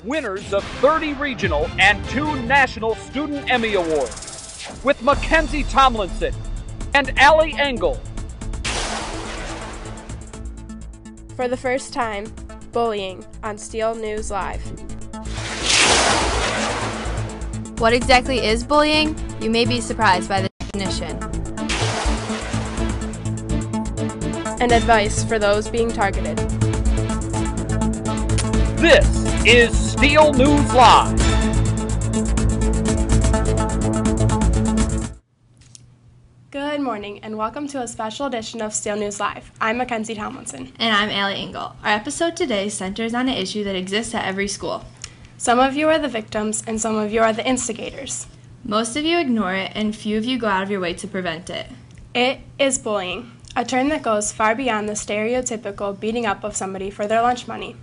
winners of 30 regional and 2 national Student Emmy Awards, with Mackenzie Tomlinson and Allie Engle. For the first time, bullying on Steele News Live. What exactly is bullying? You may be surprised by the definition. And advice for those being targeted. This is Steele News Live. Good morning and welcome to a special edition of Steele News Live. I'm Mackenzie Tomlinson. And I'm Allie Engle. Our episode today centers on an issue that exists at every school. Some of you are the victims and some of you are the instigators. Most of you ignore it and few of you go out of your way to prevent it. It is bullying, a term that goes far beyond the stereotypical beating up of somebody for their lunch money.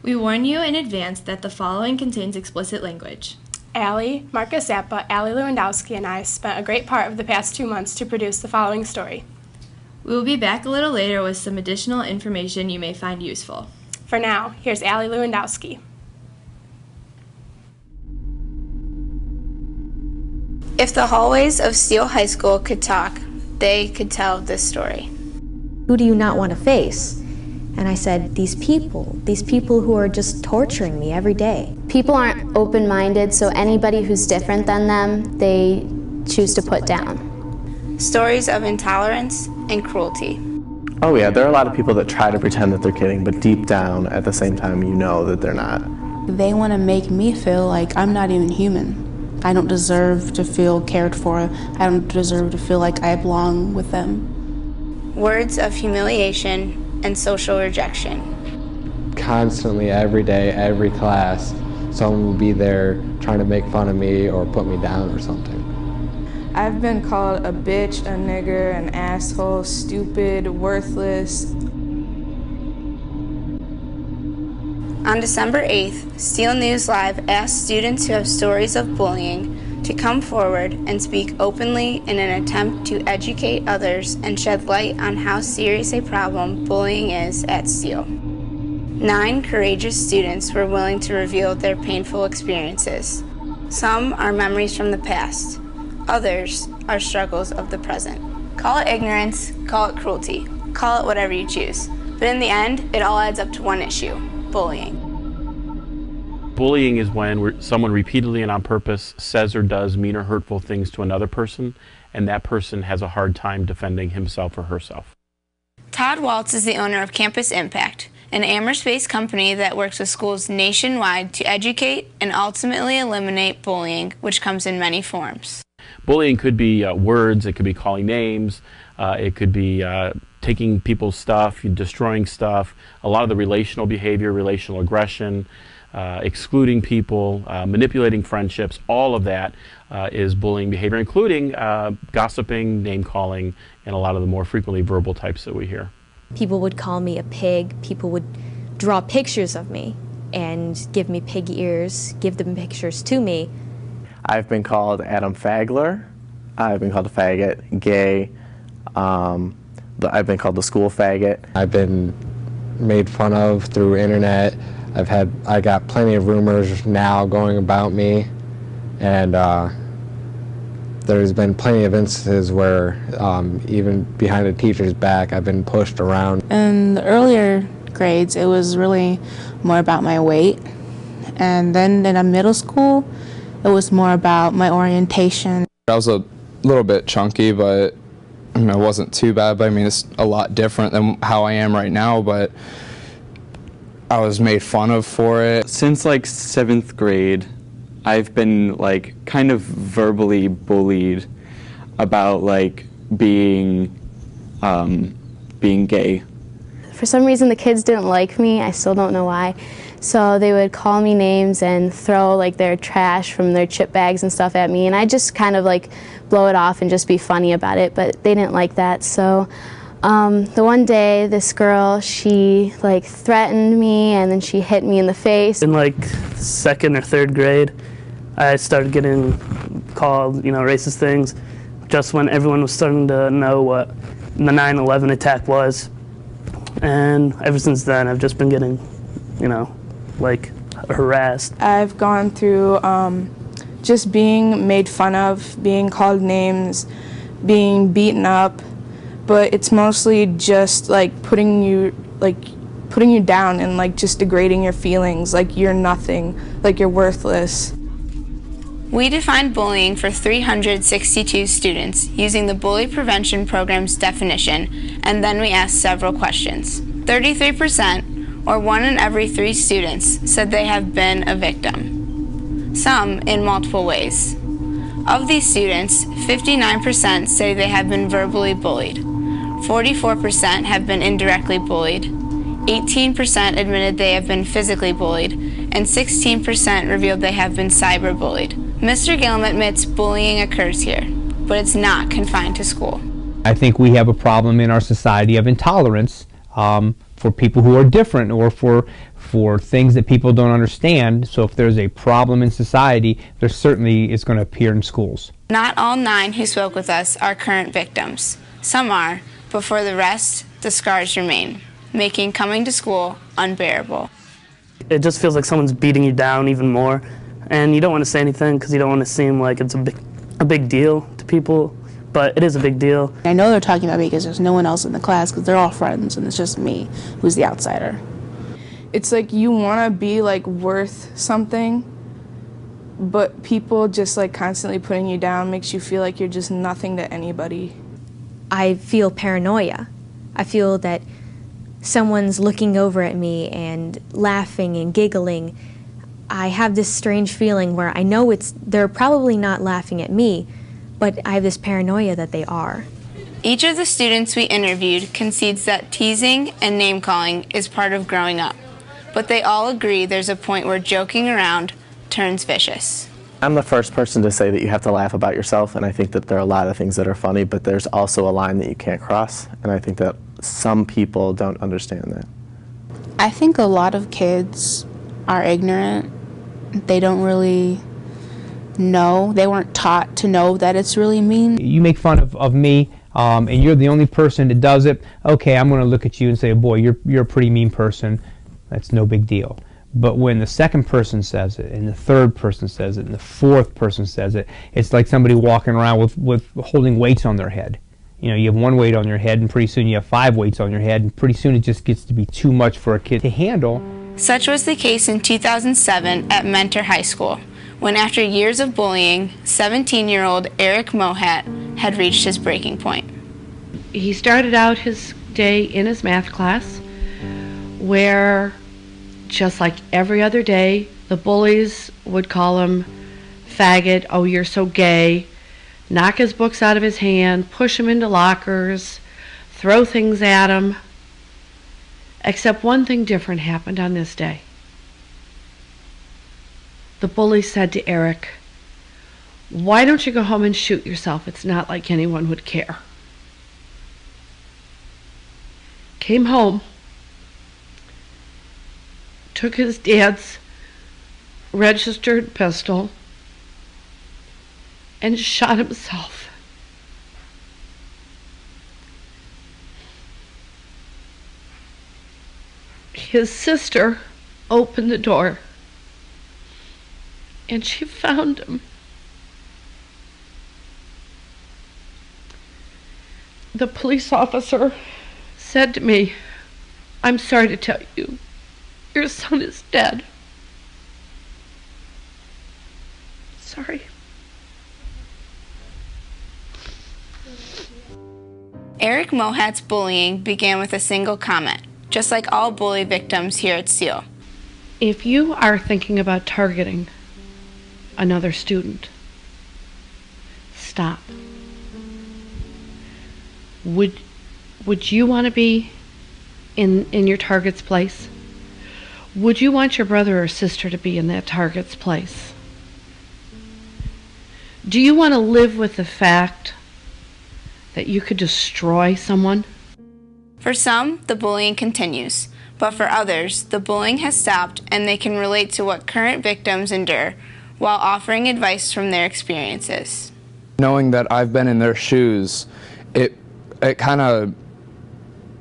We warn you in advance that the following contains explicit language. Allie, Marcus Zappa, Allie Lewandowski, and I spent a great part of the past 2 months to produce the following story. We will be back a little later with some additional information you may find useful. For now, here's Allie Lewandowski. If the hallways of Steele High School could talk, they could tell this story. Who do you not want to face? And I said, these people who are just torturing me every day. People aren't open-minded, so anybody who's different than them, they choose to put down. Stories of intolerance and cruelty. Oh yeah, there are a lot of people that try to pretend that they're kidding, but deep down, at the same time, you know that they're not. They want to make me feel like I'm not even human. I don't deserve to feel cared for. I don't deserve to feel like I belong with them. Words of humiliation and social rejection. Constantly, every day, every class, someone will be there trying to make fun of me or put me down or something. I've been called a bitch, a nigger, an asshole, stupid, worthless. On December 8th, Steele News Live asked students who have stories of bullying to come forward and speak openly in an attempt to educate others and shed light on how serious a problem bullying is at Steele. 9 courageous students were willing to reveal their painful experiences. Some are memories from the past. Others are struggles of the present. Call it ignorance, call it cruelty, call it whatever you choose. But in the end, it all adds up to one issue: bullying. Bullying is when someone repeatedly and on purpose says or does mean or hurtful things to another person, and that person has a hard time defending himself or herself. Todd Waltz is the owner of Campus Impact, an Amherst-based company that works with schools nationwide to educate and ultimately eliminate bullying, which comes in many forms. Bullying could be words, it could be calling names, it could be taking people's stuff, destroying stuff, a lot of the relational behavior, relational aggression, excluding people, manipulating friendships, all of that is bullying behavior, including gossiping, name-calling, and a lot of the more frequently verbal types that we hear. People would call me a pig. People would draw pictures of me and give me pig ears, give them pictures to me. I've been called Adam Fagler. I've been called a faggot, gay. I've been called the school faggot. I've been made fun of through internet. I got plenty of rumors now going about me, and there's been plenty of instances where even behind a teacher's back I've been pushed around. In the earlier grades, it was really more about my weight, and then in middle school, it was more about my orientation. I was a little bit chunky, but it wasn't too bad. But I mean, it's a lot different than how I am right now, but I was made fun of for it. Since like 7th grade, I've been like kind of verbally bullied about like being gay. For some reason the kids didn't like me. I still don't know why. So they would call me names and throw like their trash from their chip bags and stuff at me, and I just kind of like blow it off and just be funny about it, but they didn't like that. So the one day this girl, she like threatened me and then she hit me in the face. In like 2nd or 3rd grade, I started getting called, racist things just when everyone was starting to know what the 9/11 attack was. And ever since then, I've just been getting, like harassed. I've gone through just being made fun of, being called names, being beaten up, but it's mostly just like putting you down and like just degrading your feelings, like you're nothing, like you're worthless. We defined bullying for 362 students using the Bully Prevention Program's definition, and then we asked several questions. 33%, or 1 in every 3 students, said they have been a victim, some in multiple ways. Of these students, 59% say they have been verbally bullied, 44% have been indirectly bullied, 18% admitted they have been physically bullied, and 16% revealed they have been cyberbullied. Mr. Gillum admits bullying occurs here, but it's not confined to school. I think we have a problem in our society of intolerance for people who are different, or for things that people don't understand. So if there's a problem in society, there certainly is going to appear in schools. Not all 9 who spoke with us are current victims. Some are, but for the rest, the scars remain, making coming to school unbearable. It just feels like someone's beating you down even more, and you don't want to say anything because you don't want to seem like it's a big deal to people, but it is a big deal. I know they're talking about me because there's no one else in the class, because they're all friends and it's just me who's the outsider. It's like you want to be like worth something, but people just like constantly putting you down makes you feel like you're just nothing to anybody. I feel paranoia. I feel that someone's looking over at me and laughing and giggling. I have this strange feeling where I know they're probably not laughing at me, but I have this paranoia that they are. Each of the students we interviewed concedes that teasing and name-calling is part of growing up, but they all agree there's a point where joking around turns vicious. I'm the first person to say that you have to laugh about yourself, and I think that there are a lot of things that are funny, but there's also a line that you can't cross, and I think that some people don't understand that. I think a lot of kids are ignorant. They don't really know. They weren't taught to know that it's really mean. You make fun of me, and you're the only person that does it. Okay, I'm going to look at you and say, boy, you're a pretty mean person. That's no big deal. But when the second person says it, and the third person says it, and the fourth person says it, it's like somebody walking around with holding weights on their head. You know, you have 1 weight on your head, and pretty soon you have 5 weights on your head, and pretty soon it just gets to be too much for a kid to handle. Such was the case in 2007 at Mentor High School, when after years of bullying, 17-year-old Eric Mohat had reached his breaking point. He started out his day in his math class, where, just like every other day, the bullies would call him faggot, oh, you're so gay, knock his books out of his hand, push him into lockers, throw things at him. Except one thing different happened on this day. The bully said to Eric, "Why don't you go home and shoot yourself? It's not like anyone would care." Came home, took his dad's registered pistol, and shot himself. His sister opened the door, and she found him. The police officer said to me, "I'm sorry to tell you, your son is dead." Sorry. Eric Mohat's bullying began with a single comment, just like all bully victims here at Steele. If you are thinking about targeting another student, stop. Would you want to be in your target's place? Would you want your brother or sister to be in that target's place? Do you want to live with the fact that you could destroy someone? For some, the bullying continues, but for others, the bullying has stopped and they can relate to what current victims endure while offering advice from their experiences. Knowing that I've been in their shoes, it kind of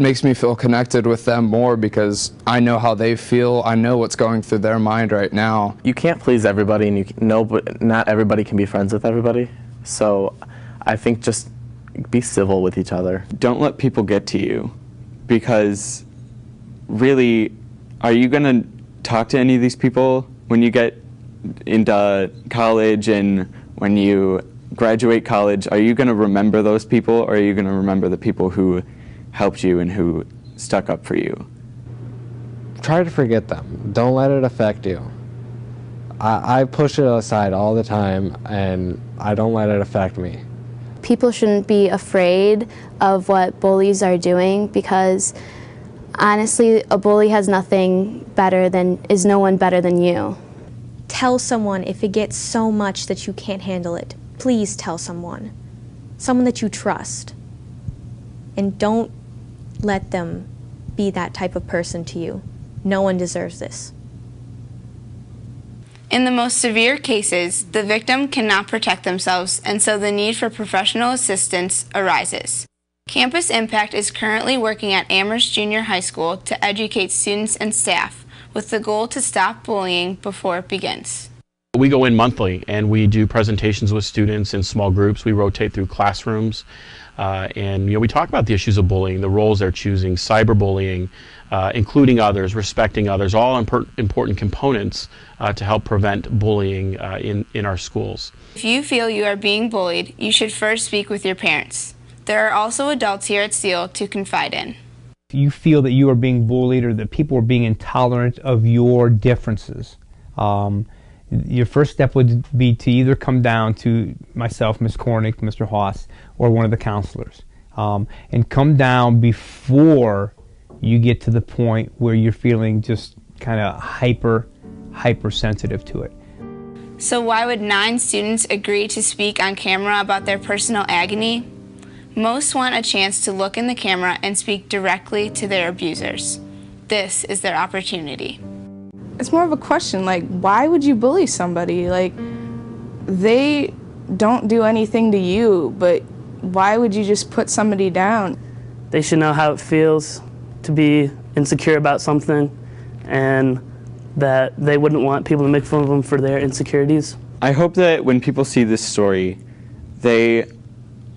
makes me feel connected with them more because I know how they feel. I know what's going through their mind right now. You can't please everybody, and but not everybody can be friends with everybody. So I think just be civil with each other. Don't let people get to you, because really, are you going to talk to any of these people when you get into college and when you graduate college? Are you going to remember those people, or are you going to remember the people who helped you and who stuck up for you? Try to forget them. Don't let it affect you. I push it aside all the time, and I don't let it affect me. People shouldn't be afraid of what bullies are doing, because honestly, a bully has no one better than you. Tell someone if it gets so much that you can't handle it. Please tell someone that you trust. And don't let them be that type of person to you. No one deserves this. In the most severe cases, the victim cannot protect themselves, and so the need for professional assistance arises. Campus Impact is currently working at Amherst Junior High School to educate students and staff with the goal to stop bullying before it begins. We go in monthly and we do presentations with students in small groups. We rotate through classrooms and we talk about the issues of bullying, the roles they're choosing, cyberbullying, including others, respecting others, all important components to help prevent bullying in our schools. If you feel you are being bullied, you should first speak with your parents. There are also adults here at Steele to confide in. If you feel that you are being bullied or that people are being intolerant of your differences, your first step would be to either come down to myself, Ms. Cornick, Mr. Haas, or one of the counselors, and come down before you get to the point where you're feeling just kind of hypersensitive to it. So why would 9 students agree to speak on camera about their personal agony? Most want a chance to look in the camera and speak directly to their abusers. This is their opportunity. It's more of a question, like, why would you bully somebody? Like, they don't do anything to you, but why would you just put somebody down? They should know how it feels to be insecure about something, and that they wouldn't want people to make fun of them for their insecurities. I hope that when people see this story, they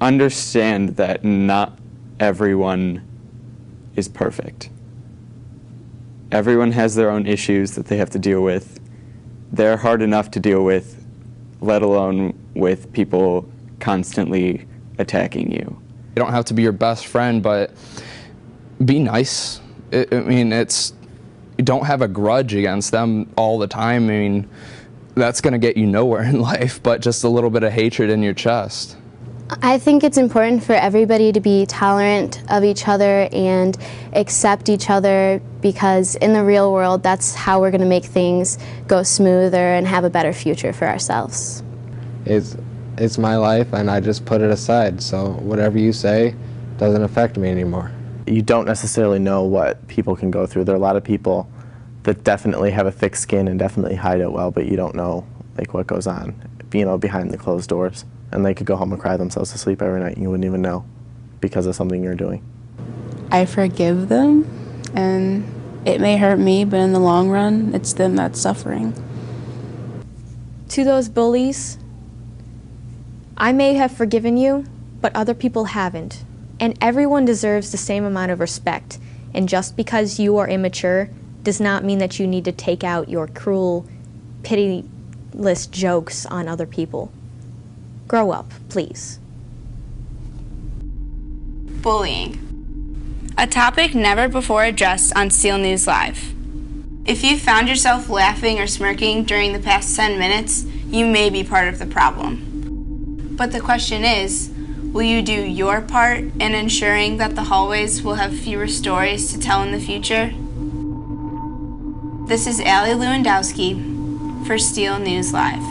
understand that not everyone is perfect. Everyone has their own issues that they have to deal with. They're hard enough to deal with, let alone with people constantly attacking you. You don't have to be your best friend, but be nice. I mean, you don't have a grudge against them all the time. I mean, that's going to get you nowhere in life, but just a little bit of hatred in your chest. I think it's important for everybody to be tolerant of each other and accept each other, because in the real world, that's how we're going to make things go smoother and have a better future for ourselves. It's my life, and I just put it aside, so whatever you say doesn't affect me anymore. You don't necessarily know what people can go through. There are a lot of people that definitely have a thick skin and definitely hide it well, but you don't know what goes on, behind the closed doors. And they could go home and cry themselves to sleep every night and you wouldn't even know because of something you're doing. I forgive them, and it may hurt me, but in the long run, it's them that's suffering. To those bullies, I may have forgiven you, but other people haven't. And everyone deserves the same amount of respect. And just because you are immature does not mean that you need to take out your cruel, pitiless jokes on other people. Grow up, please. Bullying. A topic never before addressed on Steele News Live. If you found yourself laughing or smirking during the past 10 minutes, you may be part of the problem. But the question is, will you do your part in ensuring that the hallways will have fewer stories to tell in the future? This is Allie Lewandowski for Steele News Live.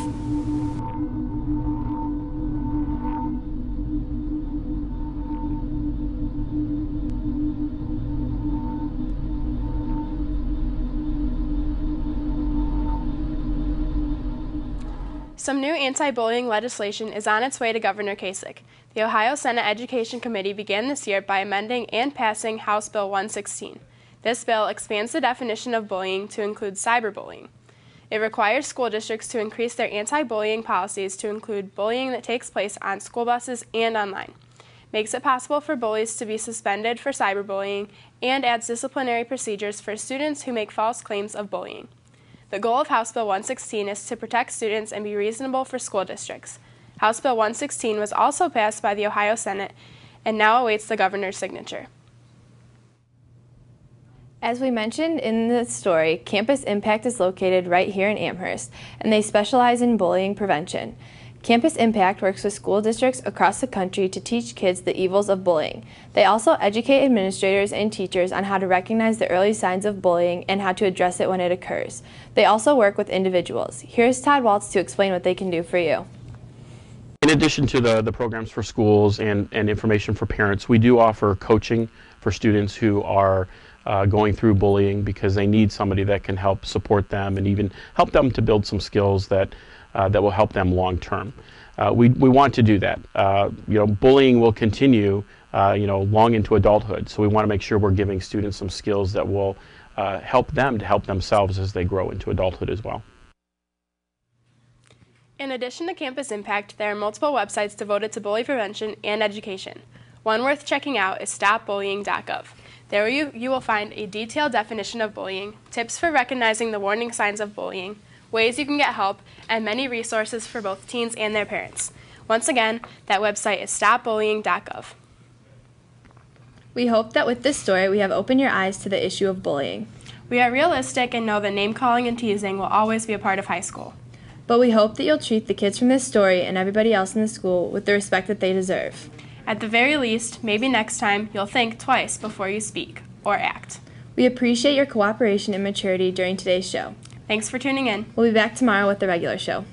Some new anti-bullying legislation is on its way to Governor Kasich. The Ohio Senate Education Committee began this year by amending and passing House Bill 116. This bill expands the definition of bullying to include cyberbullying. It requires school districts to increase their anti-bullying policies to include bullying that takes place on school buses and online, makes it possible for bullies to be suspended for cyberbullying, and adds disciplinary procedures for students who make false claims of bullying. The goal of House Bill 116 is to protect students and be reasonable for school districts. House Bill 116 was also passed by the Ohio Senate and now awaits the governor's signature. As we mentioned in the story, Campus Impact is located right here in Amherst, and they specialize in bullying prevention. Campus Impact works with school districts across the country to teach kids the evils of bullying. They also educate administrators and teachers on how to recognize the early signs of bullying and how to address it when it occurs. They also work with individuals. Here's Todd Waltz to explain what they can do for you. In addition to the programs for schools and information for parents, we do offer coaching for students who are going through bullying because they need somebody that can help support them and even help them to build some skills that will help them long term. We want to do that. Bullying will continue long into adulthood, so we want to make sure we're giving students some skills that will help them to help themselves as they grow into adulthood as well. In addition to Campus Impact, there are multiple websites devoted to bully prevention and education. One worth checking out is stopbullying.gov. There you will find a detailed definition of bullying, tips for recognizing the warning signs of bullying, ways you can get help, and many resources for both teens and their parents. Once again, that website is stopbullying.gov. We hope that with this story we have opened your eyes to the issue of bullying. We are realistic and know that name-calling and teasing will always be a part of high school. But we hope that you'll treat the kids from this story and everybody else in the school with the respect that they deserve. At the very least, maybe next time you'll think twice before you speak or act. We appreciate your cooperation and maturity during today's show. Thanks for tuning in. We'll be back tomorrow with the regular show.